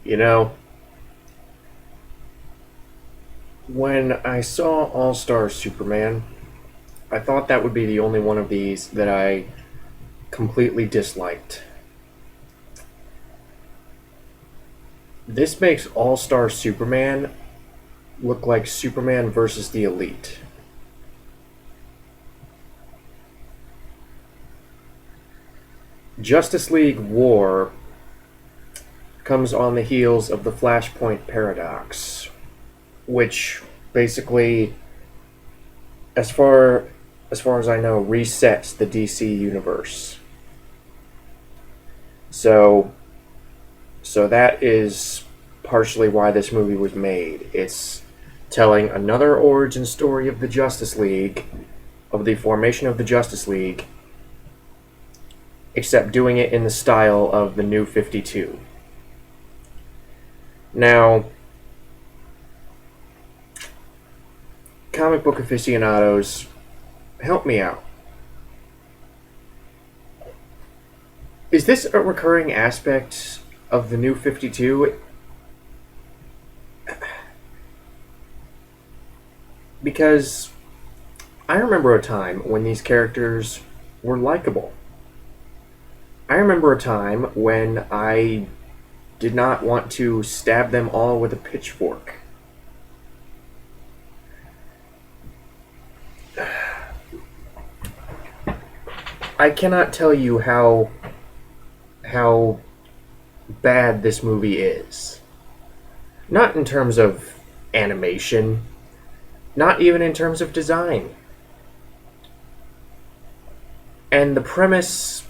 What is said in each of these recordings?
You know, when I saw All Star Superman, I thought that would be the only one of these that I completely disliked. This makes All Star Superman look like Superman versus the Elite. Justice League War comes on the heels of the Flashpoint Paradox, which basically, as far as I know, resets the DC universe. So so that is partially why this movie was made. It's telling another origin story of the Justice League, of the formation of the Justice League, except doing it in the style of the New 52. Now, comic book aficionados, help me out. Is this a recurring aspect of the New 52? Because I remember a time when these characters were likable. I remember a time when I did not want to stab them all with a pitchfork. I cannot tell you how bad this movie is. Not in terms of animation, not even in terms of design. And the premise,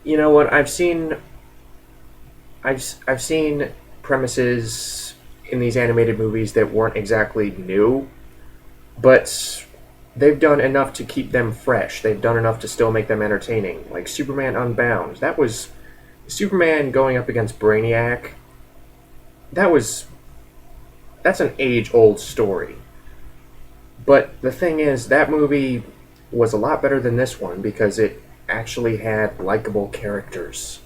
you know what, I've seen premises in these animated movies that weren't exactly new, but they've done enough to keep them fresh. They've done enough to still make them entertaining. Like Superman Unbound. That was Superman going up against Brainiac. That's an age-old story. But the thing is, that movie was a lot better than this one because it actually had likable characters.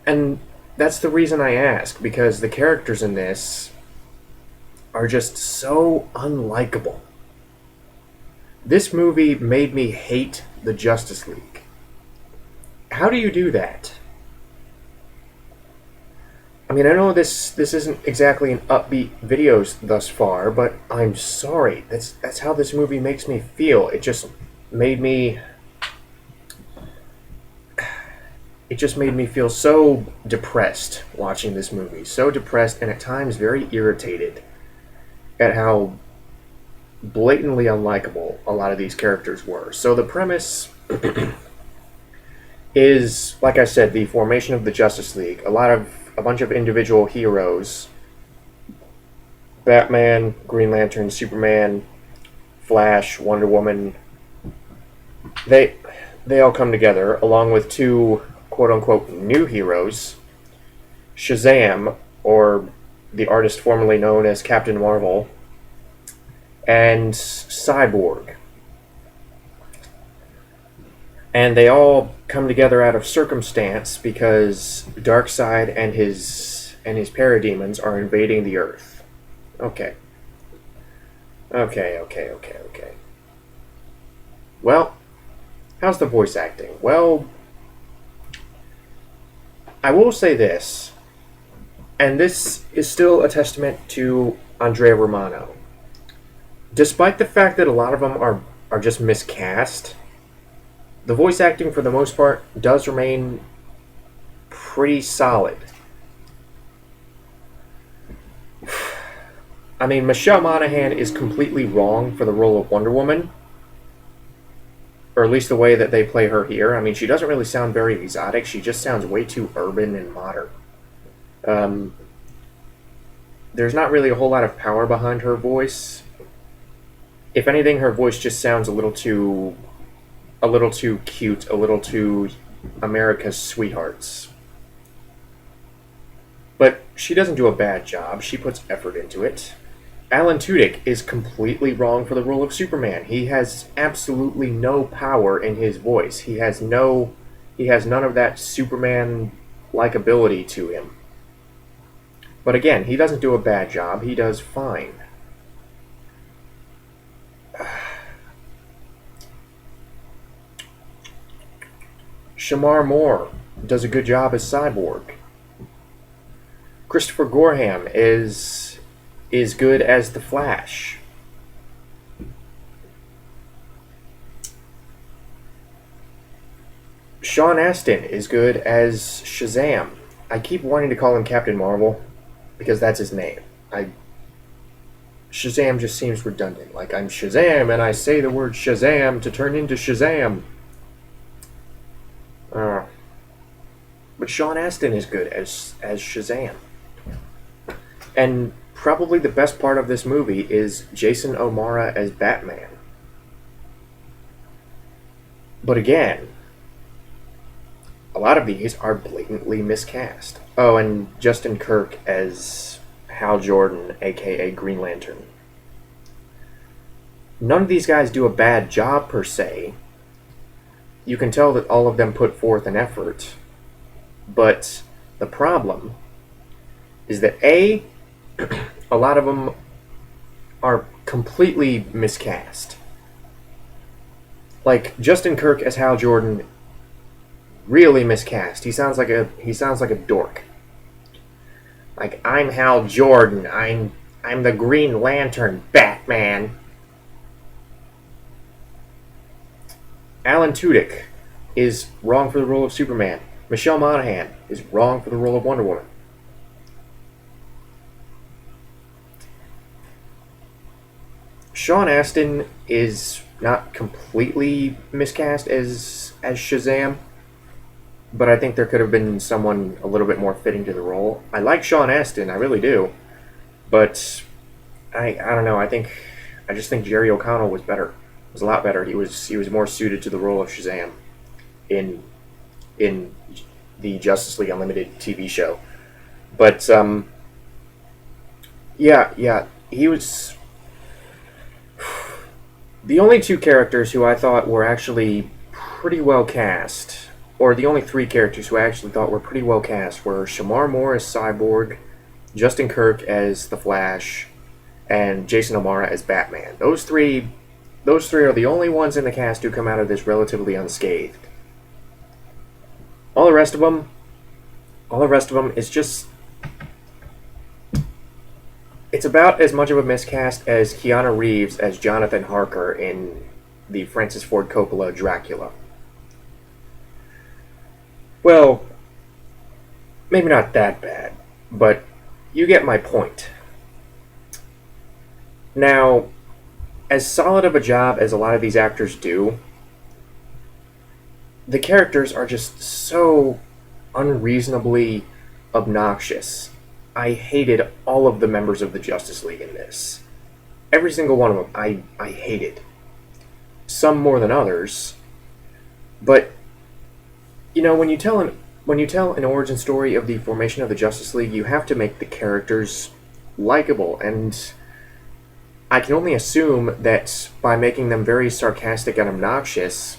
And that's the reason I ask, because the characters in this are just so unlikable. This movie made me hate the Justice League. How do you do that? I mean, I know this isn't exactly an upbeat video thus far, but I'm sorry. That's how this movie makes me feel. Made me it just made me feel so depressed watching this movie. So depressed and at times very irritated at how blatantly unlikable a lot of these characters were. So the premise is, like I said, the formation of the Justice League. A bunch of individual heroes, Batman, Green Lantern, Superman, Flash, Wonder Woman, they all come together along with two quote-unquote new heroes, Shazam, or the artist formerly known as Captain Marvel, and Cyborg. And they all come together out of circumstance because Darkseid and his parademons are invading the Earth. Okay. Okay. Well, how's the voice acting? Well, I will say this, and this is still a testament to Andrea Romano. Despite the fact that a lot of them are just miscast, the voice acting, for the most part, does remain pretty solid. I mean, Michelle Monaghan is completely wrong for the role of Wonder Woman, or at least the way that they play her here. I mean, she doesn't really sound very exotic. She just sounds way too urban and modern. There's not really a whole lot of power behind her voice. If anything, her voice just sounds a little too cute, a little too America's Sweethearts. But she doesn't do a bad job. She puts effort into it. Alan Tudyk is completely wrong for the role of Superman. He has absolutely no power in his voice. He has none of that Superman likability to him. But again, he doesn't do a bad job. He does fine. Shamar Moore does a good job as Cyborg. Christopher Gorham is good as the Flash. Sean Astin is good as Shazam. I keep wanting to call him Captain Marvel because that's his name. Shazam just seems redundant. Like, I'm Shazam and I say the word Shazam to turn into Shazam. But Sean Astin is good as Shazam. And probably the best part of this movie is Jason O'Mara as Batman. But again, a lot of these are blatantly miscast. Oh, and Justin Kirk as Hal Jordan, aka Green Lantern. None of these guys do a bad job per se. You can tell that all of them put forth an effort. But the problem is that A, a lot of them are completely miscast. Like Justin Kirk as Hal Jordan, really miscast. He sounds like a dork. Like, I'm Hal Jordan. I'm the Green Lantern, Batman. Alan Tudyk is wrong for the role of Superman. Michelle Monaghan is wrong for the role of Wonder Woman. Sean Astin is not completely miscast as Shazam, but I think there could have been someone a little bit more fitting to the role. I like Sean Astin, I really do, but I don't know. I just think Jerry O'Connell was better. Was a lot better. He was more suited to the role of Shazam in the Justice League Unlimited TV show. But yeah, he was. The only two characters who I thought were actually pretty well cast, or the only three characters who I actually thought were pretty well cast, were Shamar Moore as Cyborg, Justin Kirk as the Flash, and Jason O'Mara as Batman. Those three are the only ones in the cast who come out of this relatively unscathed. All the rest of them is just... It's about as much of a miscast as Keanu Reeves as Jonathan Harker in the Francis Ford Coppola Dracula. Well, maybe not that bad, but you get my point. Now, as solid of a job as a lot of these actors do, the characters are just so unreasonably obnoxious. I hated all of the members of the Justice League in this. Every single one of them I hated. Some more than others. But, you know, when you tell an origin story of the formation of the Justice League, you have to make the characters likable, and I can only assume that by making them very sarcastic and obnoxious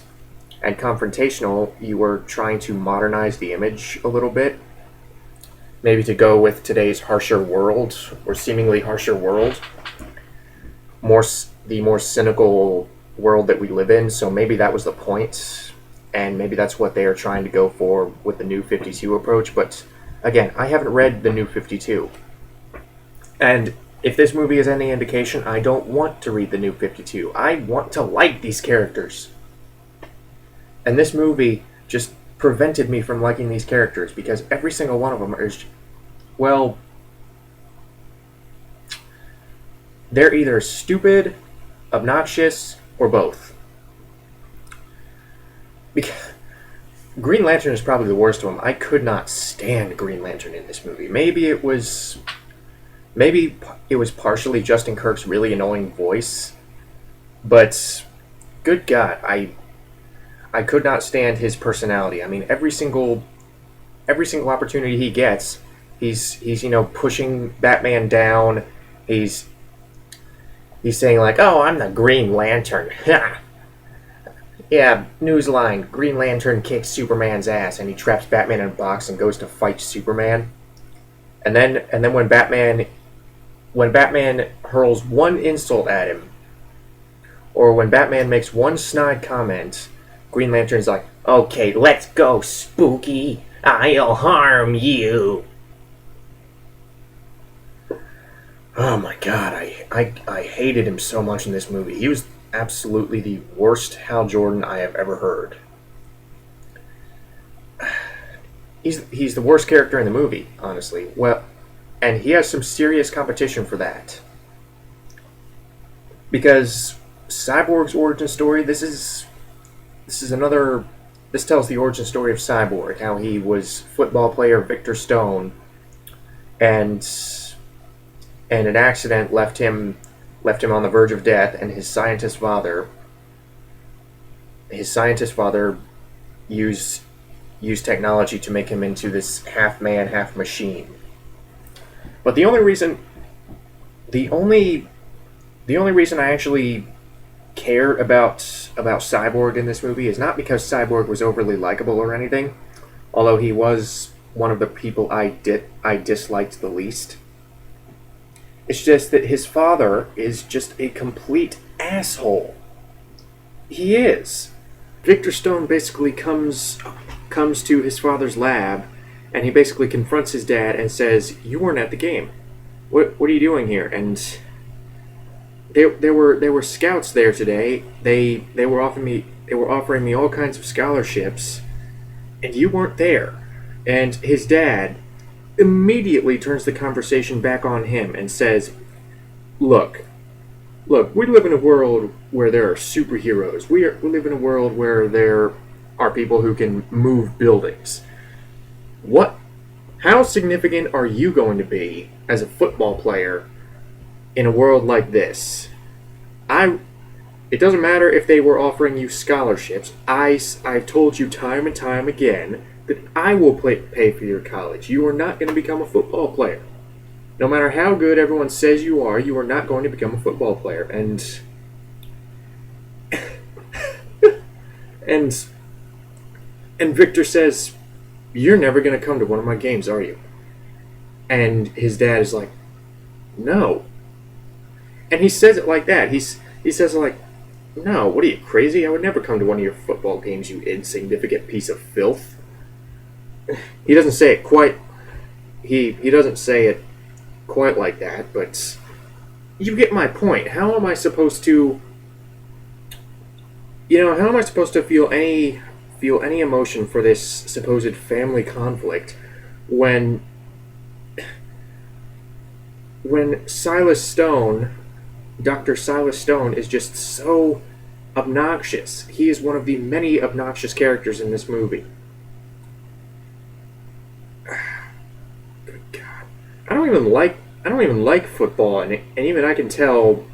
and confrontational, you were trying to modernize the image a little bit. Maybe to go with today's harsher world, or seemingly harsher world. The more cynical world that we live in, so maybe that was the point, and maybe that's what they are trying to go for with the New 52 approach, but again, I haven't read the New 52. And if this movie is any indication, I don't want to read the New 52. I want to like these characters. And this movie just prevented me from liking these characters, because every single one of them is, well, they're either stupid, obnoxious, or both. Because Green Lantern is probably the worst of them. I could not stand Green Lantern in this movie. Maybe it was partially Justin Kirk's really annoying voice, but good God, I could not stand his personality. I mean, every single opportunity he gets, he's pushing Batman down. He's saying like, "Oh, I'm the Green Lantern." Yeah, newsline: Green Lantern kicks Superman's ass, and he traps Batman in a box and goes to fight Superman. And then when Batman hurls one insult at him, or when Batman makes one snide comment, Green Lantern's like, "Okay, let's go, Spooky. I'll harm you." Oh my god, I hated him so much in this movie. He was absolutely the worst Hal Jordan I have ever heard. He's the worst character in the movie, honestly. Well, and he has some serious competition for that. Because Cyborg's origin story, this tells the origin story of Cyborg, how he was football player Victor Stone, and an accident left him on the verge of death, and his scientist father used technology to make him into this half man, half machine. But the only reason I actually care about Cyborg in this movie is not because Cyborg was overly likable or anything, although he was one of the people I disliked the least. It's just that his father is just a complete asshole. He is. Victor Stone basically comes to his father's lab, and he basically confronts his dad and says, "You weren't at the game. What are you doing here?" And there were scouts there today. They were offering me all kinds of scholarships, and you weren't there. And his dad immediately turns the conversation back on him and says, Look, we live in a world where there are superheroes. We live in a world where there are people who can move buildings. How significant are you going to be as a football player in a world like this? It doesn't matter if they were offering you scholarships. I've told you time and time again that I will pay for your college. You are not going to become a football player. No matter how good everyone says you are not going to become a football player. And Victor says, "You're never going to come to one of my games, are you?" And his dad is like, "No." And he says it like that. He says it like, "No, what are you, crazy? I would never come to one of your football games, you insignificant piece of filth." He doesn't say it quite. He doesn't say it quite like that, but you get my point. How am I supposed to? How am I supposed to feel any emotion for this supposed family conflict when Silas Stone, Dr. Silas Stone, is just so obnoxious? He is one of the many obnoxious characters in this movie. Good God, I don't even like football, and even I can tell,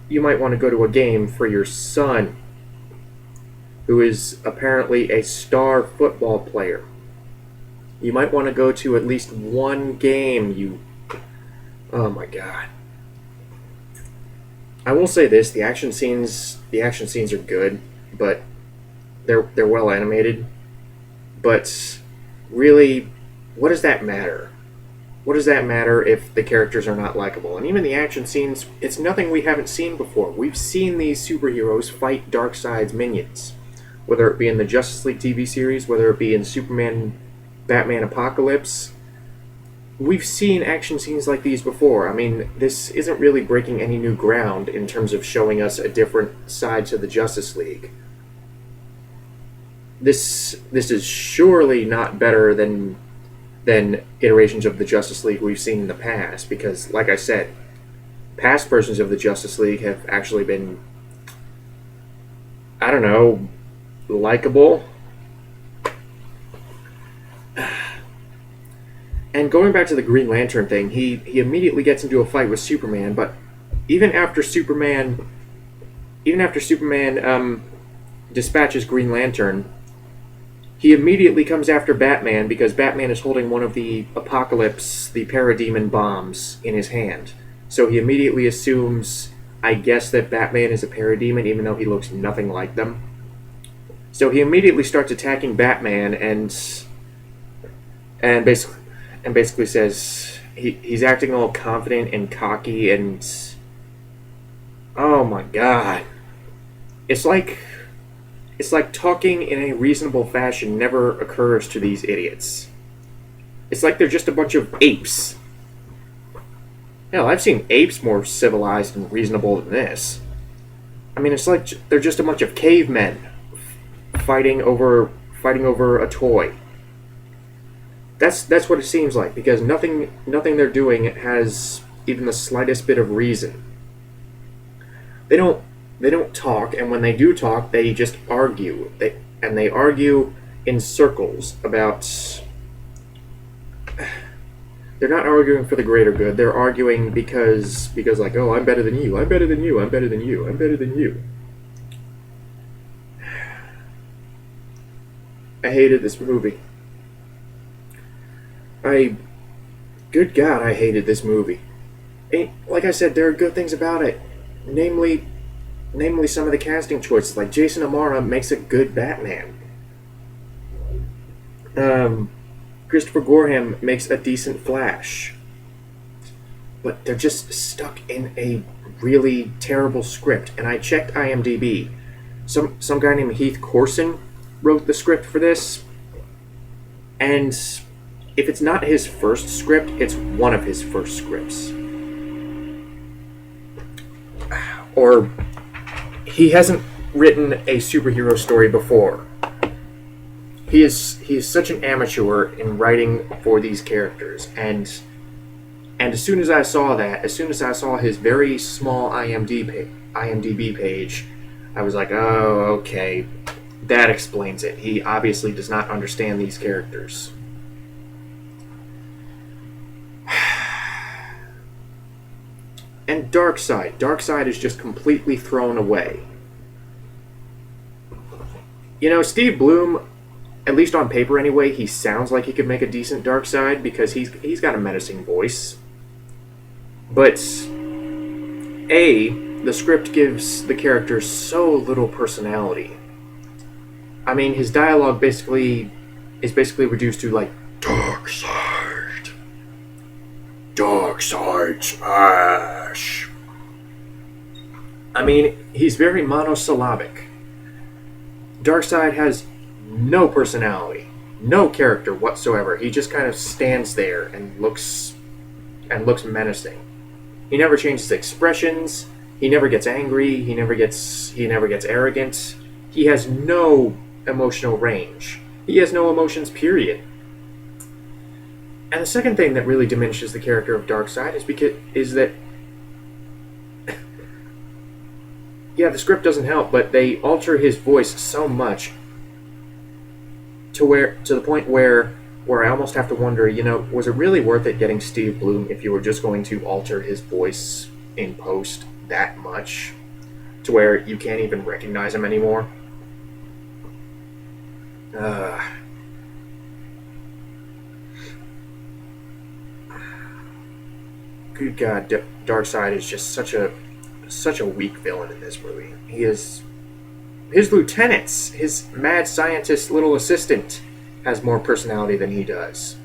you might want to go to a game for your son, who is apparently a star football player. You might want to go to at least one game. Oh my God. I will say this: the action scenes are good, but they're well animated. But really, what does that matter? What does that matter if the characters are not likable? And even the action scenes, it's nothing we haven't seen before. We've seen these superheroes fight Darkseid's minions, whether it be in the Justice League TV series, whether it be in Superman, Batman Apocalypse. We've seen action scenes like these before. I mean, this isn't really breaking any new ground in terms of showing us a different side to the Justice League. This is surely not better than iterations of the Justice League we've seen in the past, because, like I said, past versions of the Justice League have actually been, I don't know, likable. And going back to the Green Lantern thing, he immediately gets into a fight with Superman, but even after Superman dispatches Green Lantern, he immediately comes after Batman because Batman is holding one of the Apocalypse, the Parademon bombs, in his hand. So he immediately assumes, I guess that Batman is a parademon, even though he looks nothing like them. So he immediately starts attacking Batman and basically says he's acting all confident and cocky, and oh my god, it's like talking in a reasonable fashion never occurs to these idiots. It's like they're just a bunch of apes. Hell, I've seen apes more civilized and reasonable than this. I mean, it's like they're just a bunch of cavemen fighting over a toy. That's what it seems like, because nothing they're doing has even the slightest bit of reason. They don't talk, and when they do talk, they just argue. They argue in circles about. They're not arguing for the greater good. They're arguing because like, oh, I'm better than you. I'm better than you. I'm better than you. I'm better than you. I hated this movie. Good God, I hated this movie. Like I said, there are good things about it. Namely some of the casting choices. Like, Jason O'Mara makes a good Batman. Christopher Gorham makes a decent Flash. But they're just stuck in a really terrible script. And I checked IMDb. Some guy named Heath Corson wrote the script for this. And if it's not his first script, it's one of his first scripts. Or he hasn't written a superhero story before. He is such an amateur in writing for these characters, and as soon as I saw his very small IMDb page, I was like, oh, okay, that explains it. He obviously does not understand these characters. And Darkseid is just completely thrown away. You know, Steve Blum, at least on paper anyway, he sounds like he could make a decent Darkseid because he's got a menacing voice. But the script gives the character so little personality. I mean, his dialogue is basically reduced to like, Darkseid smash. I mean, he's very monosyllabic. Darkseid has no personality, no character whatsoever. He just kind of stands there and looks menacing. He never changes expressions. He never gets angry. He never gets arrogant. He has no emotional range. He has no emotions, period. And the second thing that really diminishes the character of Darkseid is that yeah, the script doesn't help, but they alter his voice so much to the point where I almost have to wonder, you know, was it really worth it getting Steve Blum if you were just going to alter his voice in post that much to where you can't even recognize him anymore? Good God, Darkseid is just such a weak villain in this movie. His lieutenants, his mad scientist little assistant, has more personality than he does.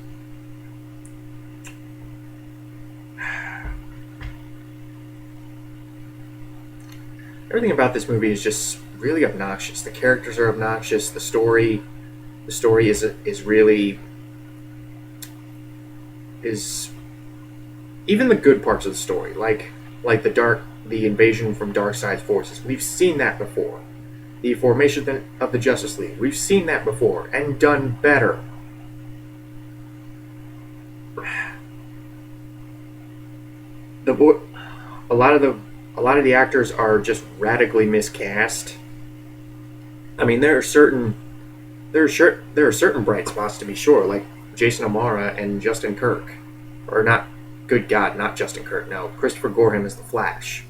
Everything about this movie is just really obnoxious. The characters are obnoxious. The story is really even the good parts of the story, like the invasion from Darkseid's forces. We've seen that before. The formation of the Justice League. We've seen that before and done better. A lot of the actors are just radically miscast. I mean, there are certain bright spots, to be sure, like Jason O'Mara and Justin Kirk, or not. Good God, not Justin Kirk. No, Christopher Gorham is the Flash.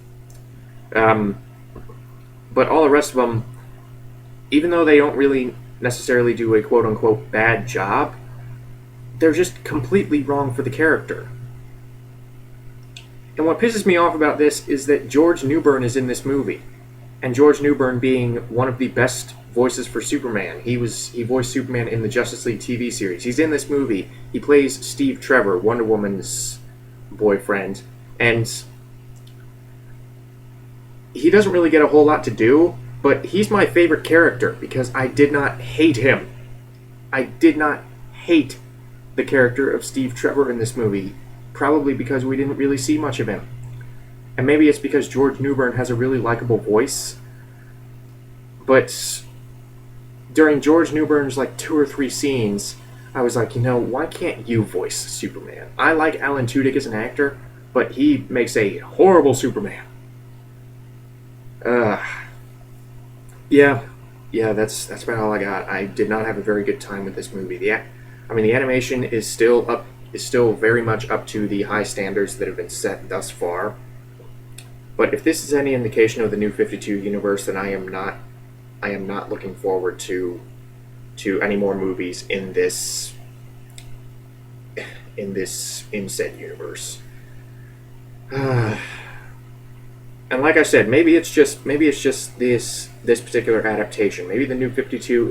But all the rest of them, even though they don't really necessarily do a quote-unquote bad job, they're just completely wrong for the character. And what pisses me off about this is that George Newbern is in this movie. And George Newbern being one of the best voices for Superman. He voiced Superman in the Justice League TV series. He's in this movie. He plays Steve Trevor, Wonder Woman's boyfriend. And he doesn't really get a whole lot to do, but he's my favorite character because I did not hate him. I did not hate the character of Steve Trevor in this movie, probably because we didn't really see much of him. And maybe it's because George Newbern has a really likable voice, but during George Newbern's like 2 or 3 scenes, I was like, why can't you voice Superman? I like Alan Tudyk as an actor, but he makes a horrible Superman. Yeah, that's about all I got. I did not have a very good time with this movie. The animation is still very much up to the high standards that have been set thus far. But if this is any indication of the New 52 universe, then I am not looking forward to any more movies in said universe. And like I said, maybe it's just this particular adaptation. Maybe the New 52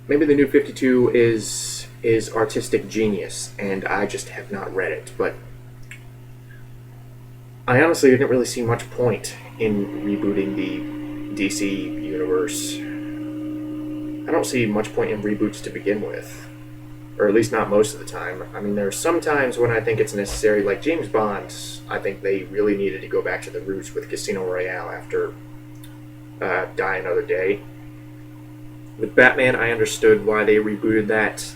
maybe the New 52 is artistic genius, and I just have not read it. But I honestly didn't really see much point in rebooting the DC universe. I don't see much point in reboots to begin with. Or at least not most of the time. I mean, there are some times when I think it's necessary, like James Bond. I think they really needed to go back to the roots with Casino Royale after Die Another Day. With Batman, I understood why they rebooted that.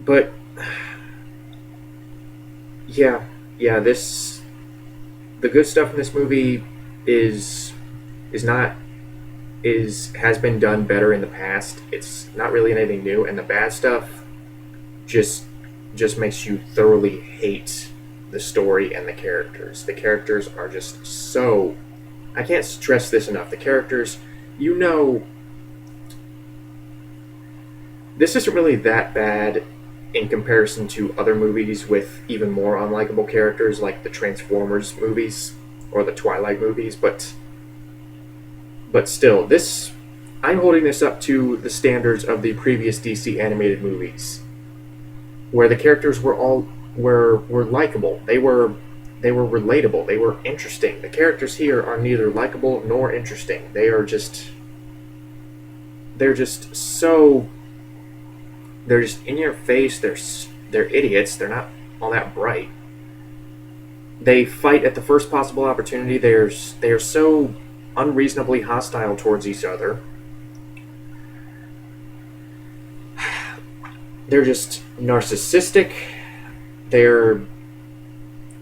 But yeah, the good stuff in this movie has been done better in the past. It's not really anything new, and the bad stuff just makes you thoroughly hate the story and the characters. The characters are just so... I can't stress this enough. The characters, this isn't really that bad in comparison to other movies with even more unlikable characters like the Transformers movies or the Twilight movies, but still, I'm holding this up to the standards of the previous DC animated movies, where the characters were likable. They were relatable. They were interesting. The characters here are neither likable nor interesting. They're just in your face. They're idiots. They're not all that bright. They fight at the first possible opportunity. They are so unreasonably hostile towards each other. They're just narcissistic.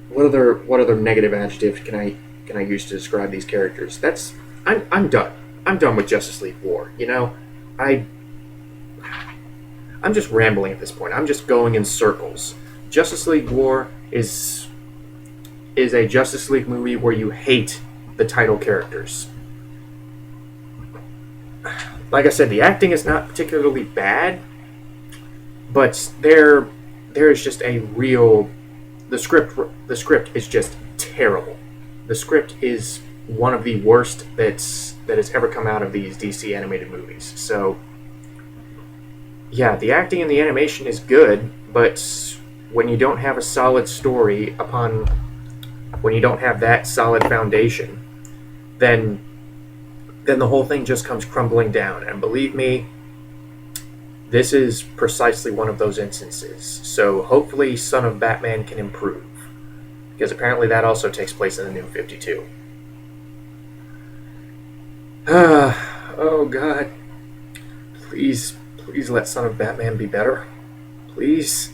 What other negative adjective can I use to describe these characters? I'm done. I'm done with Justice League War. I'm just rambling at this point. I'm just going in circles. Justice League War is a Justice League movie where you hate the title characters. Like I said, the acting is not particularly bad, but there is just a real... The script is just terrible. The script is one of the worst that has ever come out of these DC animated movies. So, yeah, the acting and the animation is good, but when you don't have a solid story when you don't have that solid foundation, then the whole thing just comes crumbling down. And believe me, this is precisely one of those instances. So hopefully Son of Batman can improve, because apparently that also takes place in the New 52. Oh God. Please let Son of Batman be better. Please.